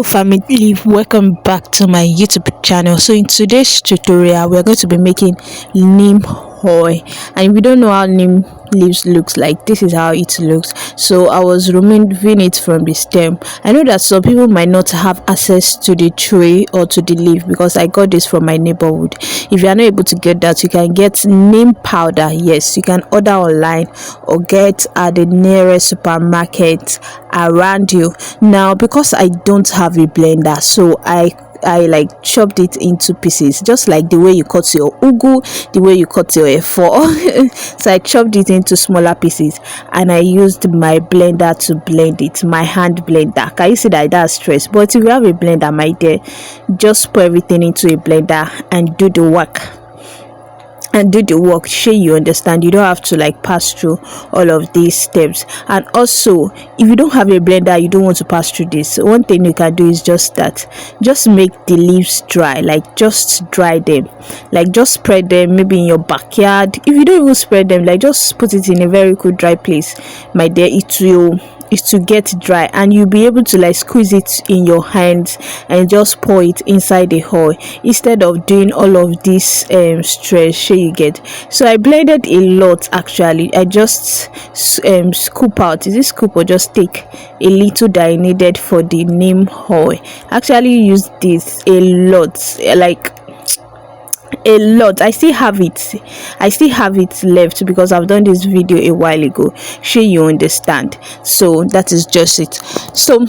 Hello family, welcome back to my YouTube channel. So in today's tutorial we are going to be making neem oil, and if you don't know how neem leaves looks like, this is how it looks. So I was removing it from the stem. I know that some people might not have access to the tree or to the leaf because I got this from my neighborhood. If you are not able to get that, you can get neem powder. Yes, you can order online or get at the nearest supermarket around you. Now because I don't have a blender, so I like chopped it into pieces, just like the way you cut your ugu, the way you cut your efo. So I chopped it into smaller pieces and I used my blender to blend it, my hand blender. Can you see that? That's stress. But if you have a blender, my dear, just put everything into a blender and do the work. Sure, you understand. You don't have to like pass through all of these steps. And also, if you don't have a blender, you don't want to pass through this, one thing you can do is just make the leaves dry, like just dry them, like just spread them maybe in your backyard. If you don't even spread them, like just put it in a very cool dry place, my dear. It to get dry and you'll be able to like squeeze it in your hands and just pour it inside the hole instead of doing all of this stress. Sure, you get. So I blended a lot. Actually, I just scoop out. Is this scoop or just take a little that I needed for the neem oil? Actually use this a lot, like a lot. I still have it left because I've done this video a while ago. Sure, you understand. So that is just it. So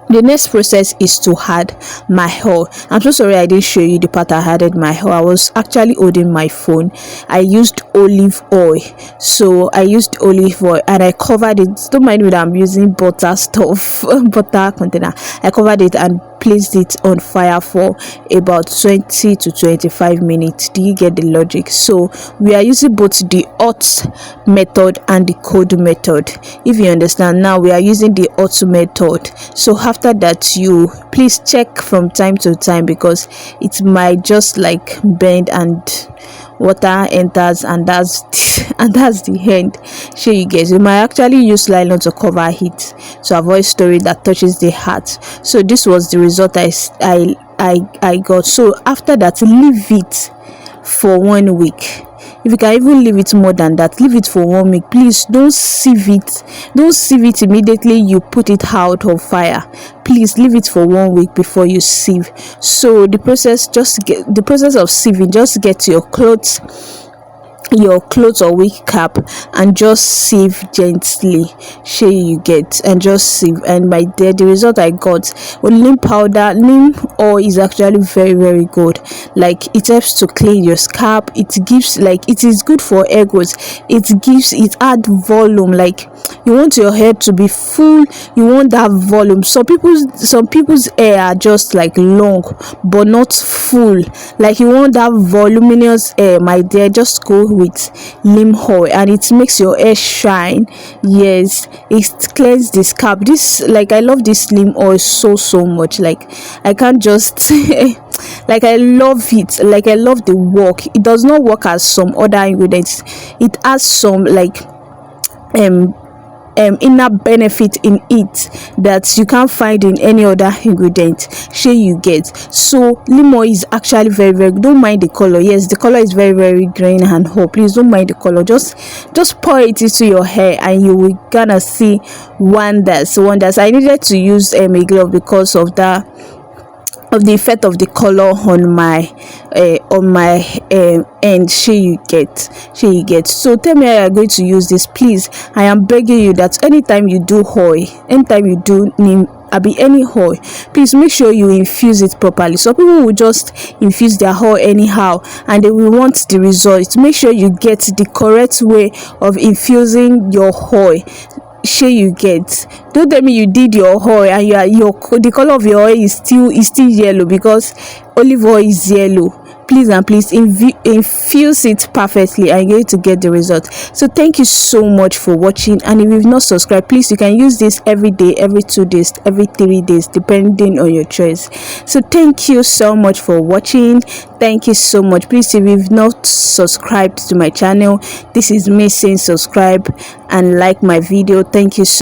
the next process is to add my oil. I'm so sorry I didn't show you the part I added my oil. I was actually holding my phone. I used olive oil. So I used olive oil and I covered it. Don't mind me that I'm using butter stuff, butter container. I covered it and placed it on fire for about 20 to 25 minutes. Do you get the logic? So we are using both the hot method and the cold method, if you understand. Now we are using the hot method. So after that, you please check from time to time because it might just like bend and water enters, and that's the end. Sure, you guys, you might actually use nylon to cover it to avoid story that touches the heart. So this was the result I got. So after that, leave it for 1 week. If you can even leave it more than that, leave it for 1 week. Please don't sieve it immediately you put it out of fire. Please leave it for 1 week before you sieve. So the process of sieving, just get your clothes or wig cap and just sieve gently. Sure, you get, and just sieve. And by there, the result I got with neem powder, neem oil is actually very, very good. Like it helps to clean your scalp. It gives, like, it is good for hair growth. It add volume. Like you want your hair to be full, you want that volume. Some people's hair are just like long but not full. Like you want that voluminous hair, my dear, just go with neem oil and it makes your hair shine. Yes, it cleans the scalp. This, like, I love this neem oil so much. Like I can't just like I love it. Like I love the work. It does not work as some other ingredients. It has some like inner benefit in it that you can't find in any other ingredient. Sure, you get. So neem oil is actually very, very good. Don't mind the color. Yes, the color is very, very green and hot. Please don't mind the color. Just pour it into your hair and you will gonna see wonders. I needed to use a glove because of the effect of the color on my end. Sure, you get. So tell me how you are going to use this. Please, I am begging you that anytime you do neem, any oil, please make sure you infuse it properly. So people will just infuse their oil anyhow and they will want the result. Make sure you get the correct way of infusing your oil. Sure, you get. Don't tell me you did your oil and the color of your oil is still yellow because olive oil is yellow. Please and please infuse it perfectly and you're going to get the result. So thank you so much for watching, and if you've not subscribed, please, you can use this every day, every 2 days, every 3 days, depending on your choice. So thank you so much for watching. Thank you so much. Please, if you've not subscribed to my channel, this is me saying subscribe and like my video. Thank you so